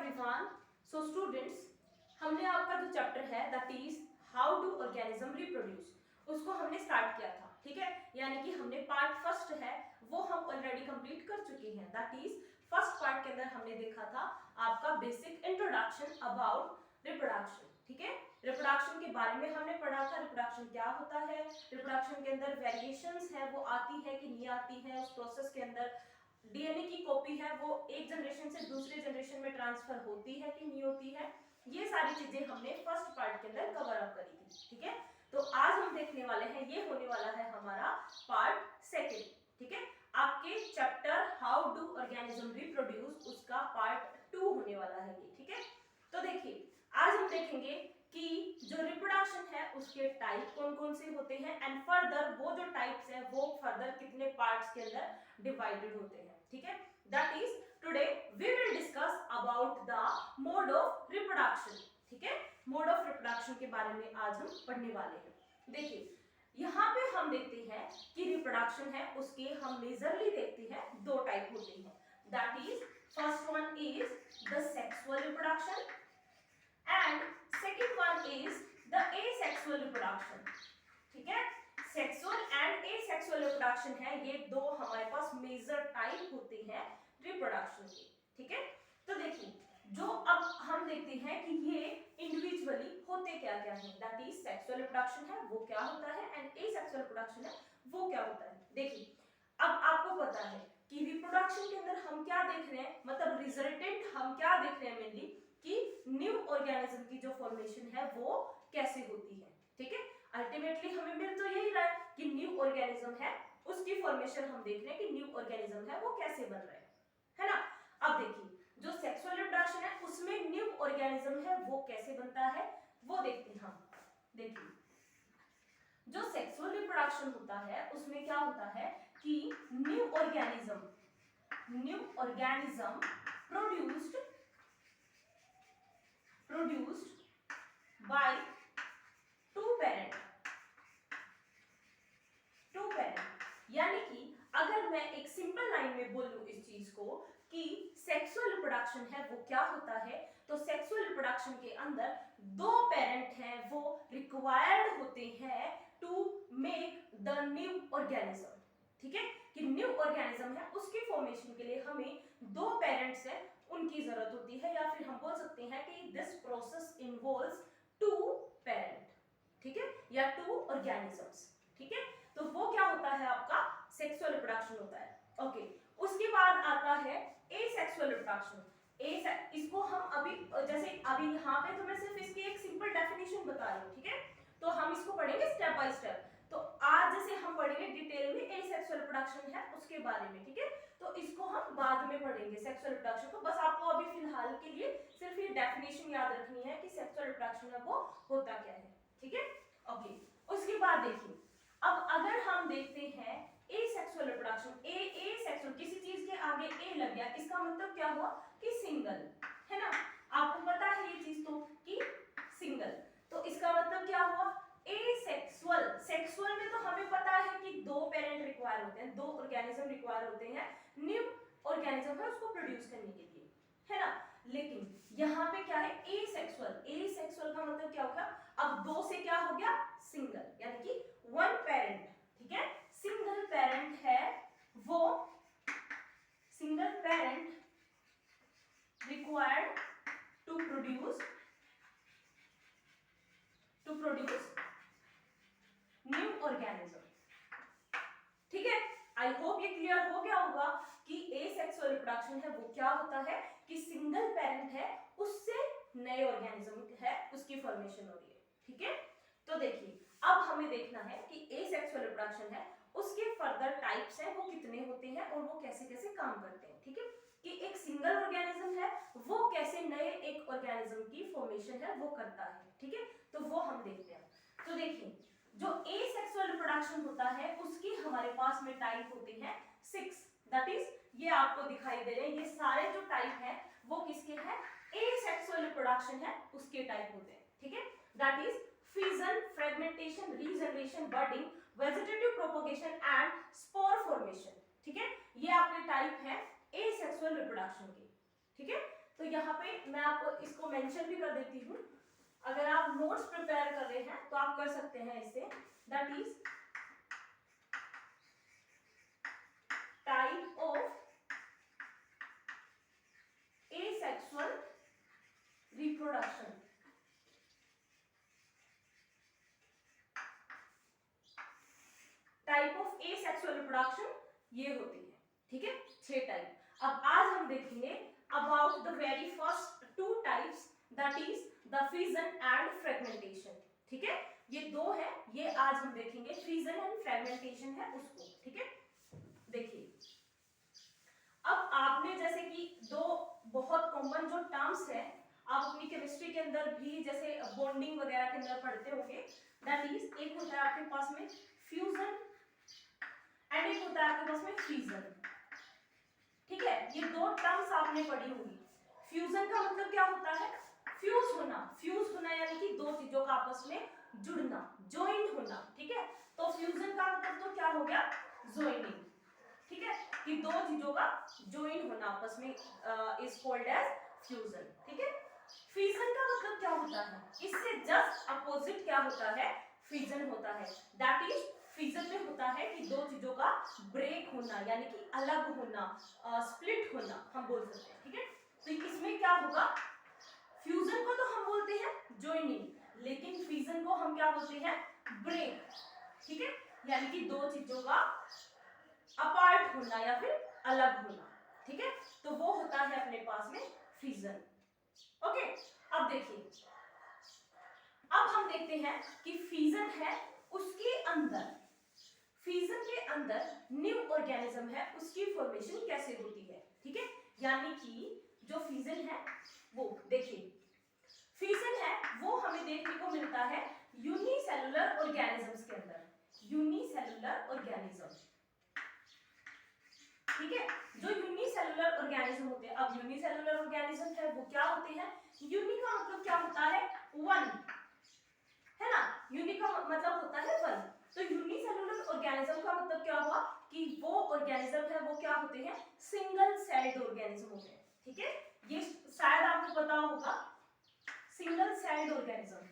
Everyone. So students, हमने आपका जो चैप्टर है that is how do organism reproduce, उसको हमने स्टार्ट किया था। ठीक है, यानी कि हमने पार्ट फर्स्ट है वो हम ऑलरेडी कंप्लीट कर चुके हैं। दैट इज फर्स्ट पार्ट के अंदर हमने देखा था आपका बेसिक इंट्रोडक्शन अबाउट रिप्रोडक्शन। ठीक है, रिप्रोडक्शन के बारे में हमने पढ़ा था, रिप्रोडक्शन क्या होता है, रिप्रोडक्शन के अंदर वेरिएशंस है वो आती है कि नहीं आती है, उस प्रोसेस के अंदर डीएनए की कॉपी है वो एक जनरेशन से दूसरे जनरेशन में ट्रांसफर होती है कि नहीं होती है, ये सारी चीजें हमने फर्स्ट पार्ट के अंदर कवर अप करी थी। ठीक है, तो आज हम देखने वाले हैं, ये होने वाला है हमारा पार्ट सेकंड। ठीक है, आपके chapter how do organism reproduce उसका पार्ट 2 होने वाला है ये। ठीक है, तो देखिए आज हम देखेंगे कि जो रिप्रोडक्शन है उसके टाइप कौन कौन से होते हैं एंड फर्दर वो जो टाइप्स हैं वो फर्दर कितने पार्ट्स के अंदर डिवाइडेड होते हैं। ठीक है, that is today we will discuss about the mode of reproduction. ठीक है, मोड ऑफ रिप्रोडक्शन के बारे में आज हम पढ़ने वाले हैं। देखिए यहाँ पे हम देखते हैं कि रिप्रोडक्शन है उसके हम मेजरली देखते हैं दो टाइप होते हैं। That is first one is the sexual reproduction and second one is the asexual reproduction। ठीक है, सेक्सुअल एंड एसेक्सुअल रिप्रोडक्शन है, ये दो हमारे पास मेजर टाइप होते हैं रिप्रोडक्शन के। ठीक है, तो देखिए जो अब हम देखते हैं कि ये इंडिविजुअली होते क्या क्या है। दैट इज सेक्सुअल रिप्रोडक्शन है वो क्या होता है एंड एसेक्सुअल रिप्रोडक्शन है वो क्या होता है। देखिए अब आपको पता है कि रिप्रोडक्शन के अंदर हम क्या देख रहे हैं, मतलब रिजल्टेंट हम क्या देख रहे हैं मेनली कि न्यू ऑर्गेनिज्म की जो फॉर्मेशन है वो कैसे होती है। ठीक है, अल्टीमेटली हमें मिल तो यही रहा है कि न्यू ऑर्गेनिज्म है उसकी फॉर्मेशन हम देख रहे हैं कि न्यू ऑर्गेनिज्म है वो कैसे बन रहा है ना। अब देखिए जो सेक्सुअल रिप्रोडक्शन है उसमें न्यू ऑर्गेनिज्म है वो कैसे बनता है वो देखते हैं हम। देखिए जो सेक्सुअल रिप्रोडक्शन होता है उसमें क्या होता है कि new organism produced by two parent। यानी कि अगर मैं एक सिंपल लाइन में बोलूं इस चीज को कि सेक्सुअल रिप्रोडक्शन है वो क्या होता है, तो सेक्सुअल रिप्रोडक्शन के अंदर दो पेरेंट हैं वो रिक्वायर्ड होते हैं to make the new organism. ठीक है, कि न्यू ऑर्गेनिज्म है उसकी फॉर्मेशन के लिए हमें दो पेरेंट्स हैं उनकी जरूरत होती है, या फिर हम बोल सकते हैं कि this process involves two parent. ठीक है, या टू ऑर्गेनिजम्स। ठीक है, तो वो क्या होता है आपका सेक्सुअल रिप्रोडक्शन होता है। ओके, उसके बाद आता है एसेक्सुअल रिप्रोडक्शन। इसको हम अभी जैसे अभी यहाँ पे तो मैं सिर्फ इसकी एक सिंपल डेफिनेशन बता रही हूँ। ठीक है, तो हम इसको पढ़ेंगे स्टेप बाय स्टेप। तो आज जैसे हम पढ़ेंगे डिटेल में एसेक्सुअल रिप्रोडक्शन है उसके बारे में। ठीक है, तो इसको हम बाद में पढ़ेंगे सेक्सुअल रिप्रोडक्शन को, बस आपको अभी फिलहाल के लिए सिर्फ ये डेफिनेशन याद रखनी है कि सेक्सुअल रिप्रोडक्शन है वो होता क्या है। ठीक है, ओके, उसके बाद देखिए अब अगर हम देखते हैं एसेक्सुअल रिप्रोडक्शन, एसेक्सुअल किसी चीज के आगे ए लग गया इसका मतलब क्या हुआ कि सिंगल, है ना। आपको पता है ये चीज तो कि सिंगल, तो इसका मतलब क्या हुआ एसेक्सुअल। सेक्सुअल में तो हमें पता है कि दो पेरेंट रिक्वायर होते हैं, दो ऑर्गेनिज्म रिक्वायर होते हैं न्यू ऑर्गेनिज्म है उसको प्रोड्यूस करने के लिए, है ना। लेकिन यहाँ पे क्या है एसेक्सुअल, एसेक्सुअल का मतलब क्या होगा, अब दो से क्या हो गया सिंगल, यानी कि वन पेरेंट। ठीक है, सिंगल पेरेंट है वो, single parent required to produce new organism. ठीक है, आई होप ये क्लियर हो गया होगा कि एसेक्सुअल रिप्रोडक्शन है वो क्या होता है कि सिंगल पेरेंट है उससे नए ऑर्गेनिज्म है उसकी फॉर्मेशन हो रही है। ठीक है, तो देखिए अब हमें देखना है कि एसेक्सुअल रिप्रोडक्शन है उसके फर्दर टाइप्स हैं वो कितने होते हैं और वो कैसे कैसे काम करते हैं। ठीक है, कि एक सिंगल ऑर्गेनिज्म है वो कैसे नए एक ऑर्गेनिज्म की फॉर्मेशन है वो करता है। ठीक है, तो वो हम देखते हैं। तो देखिए जो एसेक्सुअल रिप्रोडक्शन होता है उसकी हमारे पास में टाइप होते हैं 6। दैट इज ये आपको दिखाई दे रहे हैं, ये सारे जो टाइप हैं वो किसके हैं, एसेक्सुअल रिप्रोडक्शन है उसके टाइप होते हैं। ठीक है, that is fission, fragmentation, regeneration, budding, vegetative propagation and spore formation। ठीक है, ये आपके टाइप है एसेक्सुअल रिप्रोडक्शन के। ठीक है, तो यहाँ पे मैं आपको इसको मेंशन भी कर देती हूँ, अगर आप नोट्स प्रिपेयर कर रहे हैं तो आप कर सकते हैं इससे, that is type of asexual reproduction. Type of asexual reproduction ये होती है, ठीक है, 6 टाइप। अब आज हम देखेंगे about the very first 2 types, that is the fission and fragmentation, ठीक है, ये 2 है, ये आज हम देखेंगे, फिजन एंड फ्रेगमेंटेशन है उसको, ठीक है। देखिए अब आपने जैसे कि 2 बहुत कॉमन जो टर्म्स है, आप अपनी केमिस्ट्री के अंदर भी जैसे बॉन्डिंग वगैरह के अंदर पढ़ते होंगे, दैट इज एक होता है आपके पास में फ्यूजन एंड एक होता है आपके पास में फ्यूजन, ठीक है, ये 2 टर्म्स आपने पढ़ी होगी। फ्यूजन का मतलब क्या होता है, फ्यूज होना यानी कि 2 चीजों का आपस में जुड़ना, ज्वाइंट होना, ठीक है, तो फ्यूजन का मतलब तो क्या हो गया, ज्वाइनिंग, ठीक है, कि 2 चीजों का ज्वाइन होना आपस में इज कॉल्ड एज फ्यूजन, ठीक है। फिजन का मतलब क्या होता है, इससे जस्ट अपोजिट क्या होता है, फिजन होता है, दैट इज फिजन में होता है कि 2 चीजों का ब्रेक होना यानी कि अलग होना, स्प्लिट होना हम बोल सकते हैं, ठीक है। तो इसमें क्या होगा, फ्यूजन को तो हम बोलते हैं ज्वाइनिंग, लेकिन फिजन को हम क्या बोलते हैं, ब्रेक, ठीक है, यानी कि 2 चीजों का अपार्ट होना या फिर अलग होना, ठीक है, तो वो होता है अपने पास में फिजन, ओके। अब देखिए, अब हम देखते हैं कि फिजन है, उसके अंदर, फिजन के अंदर न्यू ऑर्गेनिज्म है, उसकी फॉर्मेशन कैसे होती है, ठीक है, यानी कि जो फिजन है वो देखिए, फिजन है वो हमें देखने को मिलता है यूनिसेलुलर ऑर्गेनिजम्स के अंदर, यूनिसेलुलर ऑर्गेनिज्म, ठीक है, जो यूनिसेलुलर ऑर्गेनिज्म होते हैं। अब यूनिसेलुलर ऑर्गेनिज्म है वो क्या होते हैं, यूनि का मतलब क्या होता है, 1, है ना, यूनि का मतलब होता है 1, तो यूनिसेलुलर ऑर्गेनिज्म का मतलब क्या हुआ कि वो ऑर्गेनिज्म है वो क्या होते हैं, सिंगल सेल्ड ऑर्गेनिज्म होते हैं, ठीक है, ये शायद आपको पता होगा, single celled organism,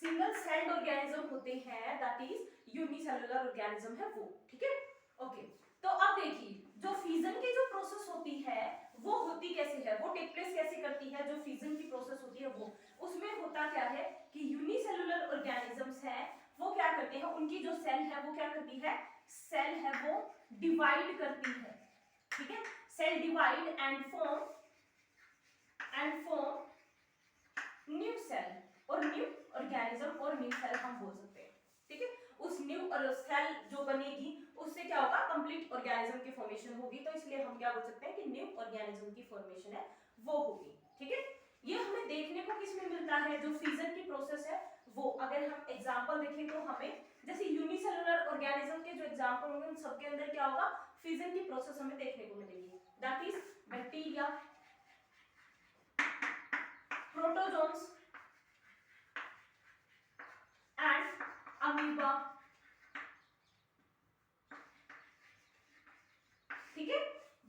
single celled organism होते हैं, दैट इज यूनिसेलुलर ऑर्गेनिज्म है वो, ठीक है, ओके। तो अब देखिए जो फिजन की जो प्रोसेस होती है वो होती कैसे है, वो टेक प्लेस कैसे करती है, जो फिजन की प्रोसेस होती है वो, उसमें होता क्या है कि यूनिसेलुलर ऑर्गेनिजम्स है वो क्या करते हैं, उनकी जो सेल है वो क्या करती है, सेल है वो डिवाइड करती है, ठीक है, cell divide and form new cell और न्यू ऑर्गेनिज्म और न्यू सेल हम बोल सकते हैं, ठीक है, उस न्यू सेल जो बनेगी उससे क्या होगा, कंप्लीट ऑर्गेनिज्म की फॉर्मेशन होगी, तो इसलिए हम क्या बोल सकते हैं कि न्यू ऑर्गेनिज्म की फॉर्मेशन है वो होगी, ठीक है। ये हमें देखने को किसमें मिलता है, जो फिजन की प्रोसेस है वो, अगर हम एग्जांपल देखें तो हमें जैसे यूनिसेलुलर ऑर्गेनिज्म के जो एग्जांपल होंगे उन सबके अंदर क्या होगा, फिजन की प्रोसेस हमें देखने को मिलेगी, that is bacteria, protozoans and amoeba, ठीक है,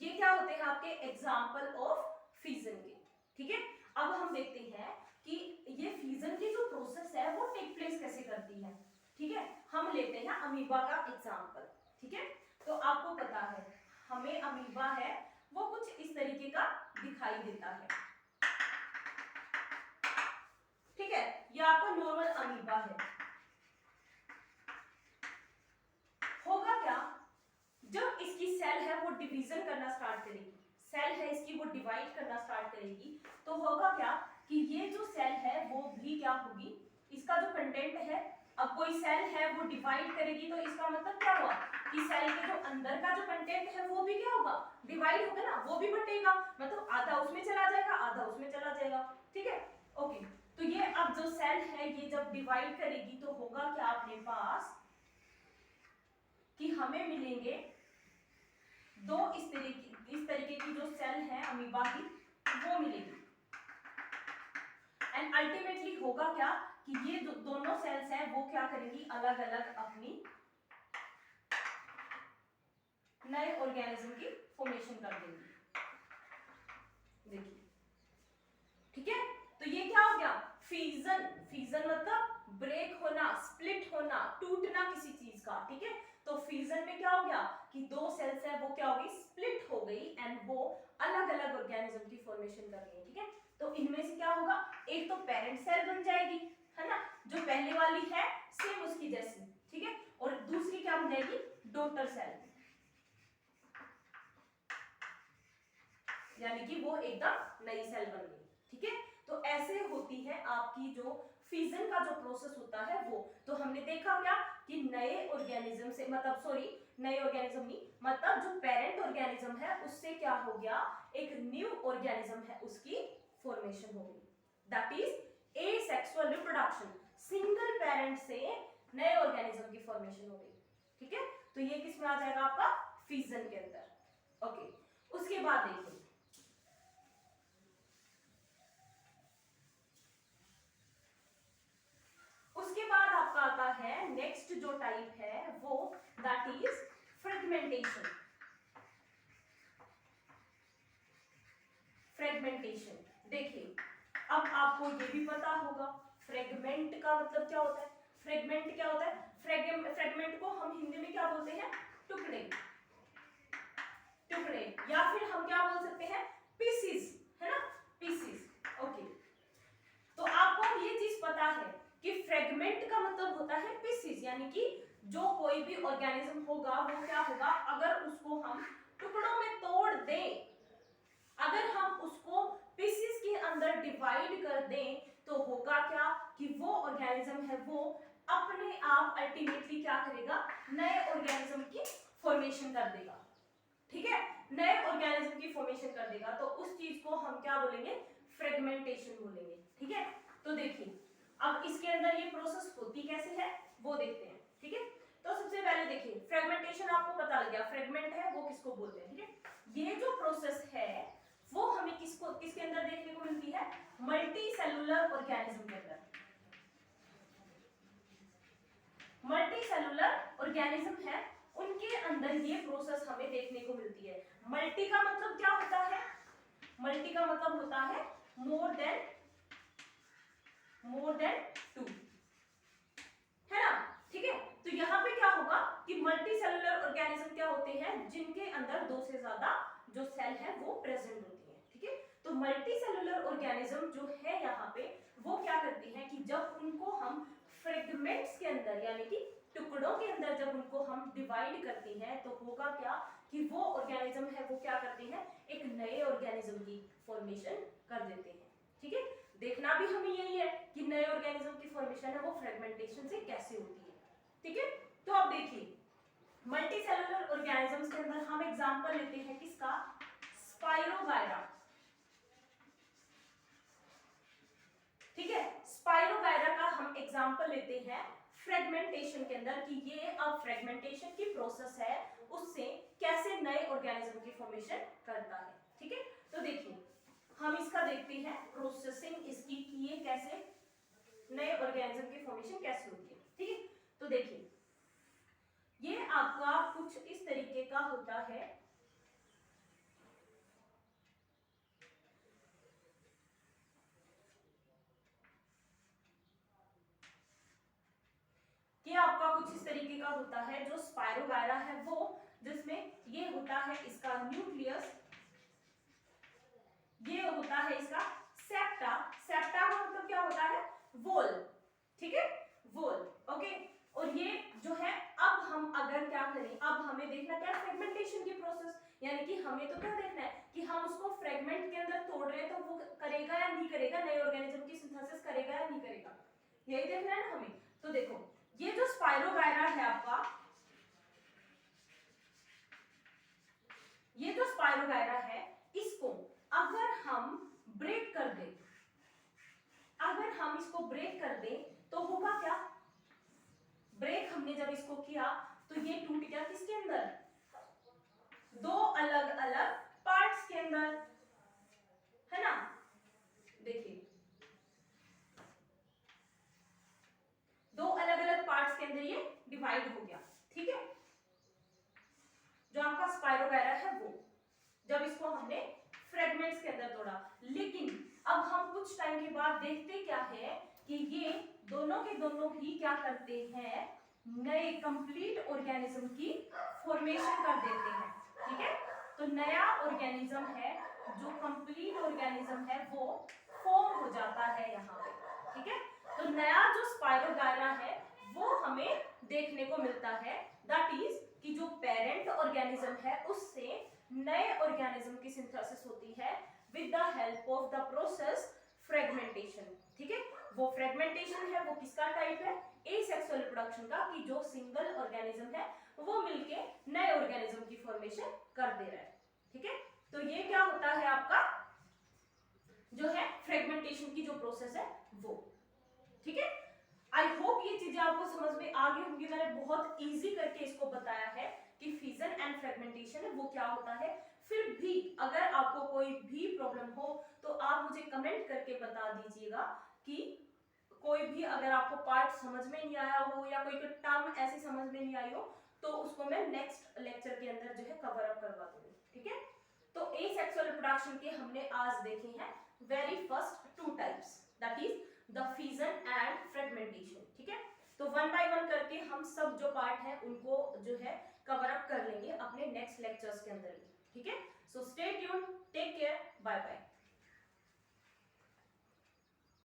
ये क्या होते हैं आपके एग्जाम्पल ऑफ फिजन के, ठीक है। अब हम देखते हैं कि ये फिजन की जो प्रोसेस है वो टेक प्लेस कैसे करती है, ठीक है, हम लेते हैं अमीबा का एग्जाम्पल, ठीक है, तो आपको पता है हमें अमीबा है वो कुछ इस तरीके का दिखाई देता है, ठीक है, ये आपका नॉर्मल अमीबा है, होगा क्या, जब इसकी सेल है वो डिवीजन करना स्टार्ट करेगी, सेल है इसकी वो डिवाइड करना स्टार्ट करेगी, तो होगा क्या कि ये जो सेल है वो भी क्या होगी, इसका जो कंटेंट है, अब कोई सेल है वो डिवाइड करेगी तो इसका मतलब क्या हुआ कि सेल के जो अंदर का जो कंटेंट है वो भी क्या होगा, डिवाइड होगा ना, वो भी बटेगा, मतलब आधा उसमें चला जाएगा आधा उसमें चला जाएगा, ठीक है, ओके। तो ये अब जो सेल है ये जब डिवाइड करेगी तो होगा क्या अपने पास कि हमें मिलेंगे 2 इस तरीके की जो सेल है अमीबा की वो मिलेगी, एंड अल्टीमेटली होगा क्या कि ये दोनों सेल्स हैं वो क्या करेंगी, अलग अलग अपनी नए ऑर्गेनिज्म की फॉर्मेशन कर देंगी। देखिए, ठीक है, तो ये क्या हो गया, फीजन। फीजन मतलब ब्रेक होना, स्प्लिट होना, टूटना किसी चीज का, ठीक है। तो फीजन में क्या हो गया कि दो सेल्स है वो क्या हो गई, स्प्लिट हो गई एंड वो अलग अलग ऑर्गेनिज्म की फॉर्मेशन कर रही है, ठीक है। तो इनमें से क्या होगा, एक तो पेरेंट सेल बन जाएगी, है ना, जो पहले वाली है सेम उसकी जैसी, ठीक है, और दूसरी क्या बन जाएगी, डॉटर सेल, यानी कि वो एकदम नई सेल बन गई, ठीक है। तो ऐसे होती है आपकी जो फिजन का जो प्रोसेस होता है वो। तो हमने देखा क्या कि नए ऑर्गेनिज्म से, मतलब सॉरी, नए ऑर्गेनिज्म नहीं, मतलब जो पेरेंट ऑर्गेनिज्म है उससे क्या हो गया, एक न्यू ऑर्गेनिज्म है उसकी फॉर्मेशन हो गई, that is asexual reproduction. Single parent से नए ऑर्गेनिज्म की फॉर्मेशन हो गई, ठीक है। तो ये किस में आ जाएगा आपका, फिजन के अंदर। ओके, उसके बाद देखिए, उसके बाद आपका आता है नेक्स्ट जो टाइप है वो, दैट इज फ्रेगमेंटेशन। फ्रेगमेंटेशन, देखिए अब आपको ये भी पता होगा फ्रेगमेंट का मतलब क्या होता है। फ्रेगमेंट क्या होता है, फ्रेगमेंट को हम हिंदी में क्या बोलते हैं, टुकड़े, टुकड़े, या फिर हम क्या बोल सकते हैं, पीसीस, है ना, पीसीस। ओके, तो आपको ये चीज पता है कि फ्रेगमेंट का मतलब होता है पीसीस, यानी कि जो कोई भी ऑर्गेनिज्म होगा वो क्या होगा, अगर उसको हम टुकड़ों में तोड़ दें, अगर हम उसको पीसेस के अंदर डिवाइड कर दें, तो होगा क्या कि वो ऑर्गेनिज्म है वो अपने आप अल्टीमेटली क्या करेगा, नए ऑर्गेनिज्म की फॉर्मेशन कर देगा, ठीक है, नए ऑर्गेनिज्म की फॉर्मेशन कर देगा। तो उस चीज को हम क्या बोलेंगे, फ्रेगमेंटेशन बोलेंगे, ठीक है। तो देखिए अब इसके अंदर ये प्रोसेस होती कैसे है वो देखते हैं, ठीक है। तो सबसे पहले देखिए फ्रेगमेंटेशन, आपको पता लग गया फ्रेगमेंट है वो किसको बोलते हैं, ठीक है। ये जो प्रोसेस है वो हमें किसके अंदर देखने को मिलती है, मल्टी सेलुलर ऑर्गेनिज्म के अंदर। मल्टी सेलुलर ऑर्गेनिज्म है उनके अंदर ये प्रोसेस हमें देखने को मिलती है। मल्टी का मतलब क्या होता है, मल्टी का मतलब होता है मोर देन टू, है ना, ठीक है। तो यहाँ पे क्या होगा कि मल्टी सेलुलर ऑर्गेनिज्म क्या होते हैं, जिनके अंदर दो से ज्यादा जो सेल है वो प्रेजेंट होती है, ठीक है। तो मल्टी सेलुलर ऑर्गेनिज्म जो है यहाँ पे वो क्या करती है कि जब उनको हम फ्रेगमेंट्स के अंदर, यानी कि टुकड़ों के अंदर जब उनको हम डिवाइड करते हैं, तो होगा क्या कि वो ऑर्गेनिज्म है वो क्या करते हैं, एक नए ऑर्गेनिज्म की फॉर्मेशन कर देते हैं, ठीक है। देखना भी हमें यही है कि नए ऑर्गेनिज्म की फॉर्मेशन है वो फ्रेगमेंटेशन से कैसे होती है, ठीक है। तो अब देखिए मल्टी सेलुलर ऑर्गेनिजम्स के अंदर हम एग्जांपल लेते हैं किसका, स्पाइरोगायरा, ठीक है। स्पाइरोगायरा का हम एग्जांपल लेते हैं फ्रेगमेंटेशन के अंदर कि ये अब फ्रेगमेंटेशन की प्रोसेस है उससे कैसे नए ऑर्गेनिज्म की फॉर्मेशन करता है, ठीक है। तो देखिए हम इसका देखते हैं प्रोसेसिंग इसकी कि ये कैसे नए ऑर्गेनिज्म की फॉर्मेशन कैसे होती है, ठीक है। तो देखिए ये आपका कुछ इस तरीके का होता है, ये आपका कुछ इस तरीके का होता है जो स्पाइरोगायरा है वो, जिसमें ये होता है इसका न्यूक्लियस, ये होता है इसका सेप्टा, सेप्टा का मतलब क्या होता है, वॉल, ठीक है, वॉल, ओके। और ये जो है अब हम अगर क्या करें, अब हमें देखना क्या, फ्रेगमेंटेशन की प्रोसेस, यानी कि हमें तो क्या देखना है कि हम उसको फ्रेगमेंट के अंदर तोड़ रहे हैं तो वो करेगा या नहीं करेगा, नए ऑर्गेनिज्म की सिंथेसिस करेगा या नहीं करेगा, यही देखना है ना हमें। तो देखो ये जो स्पाइरोगायरा है आपका, ये जो स्पाइरोगायरा है इसको अगर हम ब्रेक कर दें, अगर हम इसको ब्रेक कर दें तो होगा क्या, ब्रेक हमने जब इसको किया तो ये टूट गया किसके अंदर, दो अलग अलग पार्ट्स के अंदर, है ना। देखिए दो अलग अलग पार्ट्स के अंदर ये डिवाइड हो गया, ठीक है, जो आपका स्पाइरोगायरा है वो। के अंदर तोड़ा, लेकिन अब हम कुछ टाइम के बाद देखते क्या है कि ये दोनों के दोनों ही क्या करते हैं, नए कंप्लीट ऑर्गेनिज्म की फॉर्मेशन कर देते हैं। ठीक है, तो नया ऑर्गेनिज्म है, जो कंप्लीट ऑर्गेनिज्म है वो फॉर्म हो जाता है यहाँ पे। ठीक है, तो नया जो स्पाइरोगायरा है वो हमें देखने को मिलता है, दैट इज कि जो पेरेंट ऑर्गेनिज्म है उससे नए ऑर्गेनिज्म की सिंथेसिस होती है with the help of the process fragmentation. ठीक है, वो फ्रेगमेंटेशन है वो किसका टाइप है, एसेक्सुअल रिप्रोडक्शन का, कि जो सिंगल ऑर्गेनिज्म है वो मिलके नए ऑर्गेनिज्म की फॉर्मेशन कर दे रहा है। ठीक है, तो ये क्या होता है आपका जो है फ्रेगमेंटेशन की जो प्रोसेस है वो। ठीक है, आई होप ये चीजें आपको समझ में आ गई होंगी। मैंने बहुत इजी करके इसको बताया है कि फिजन एंड फ्रेगमेंटेशन वो क्या होता है। फिर भी अगर आपको कोई भी प्रॉब्लम हो तो आप मुझे कमेंट करके बता दीजिएगा कि कोई भी अगर आपको पार्ट समझ में नहीं आया हो या कोई टर्म ऐसी समझ में नहीं आई हो तो उसको मैं नेक्स्ट लेक्चर के अंदर जो है कवर अप करवा दूंगी। ठीक है, तो एसेक्सुअल रिप्रोडक्शन के हमने आज देखे हैं very first two types, that is the fission and fragmentation. ठीक है, तो वन बाय वन करके हम सब जो पार्ट है उनको जो है कवर अप कर लेंगे अपने नेक्स्ट लेक्चर्स के अंदर भी। ठीक है, so stay tuned, take care, bye bye.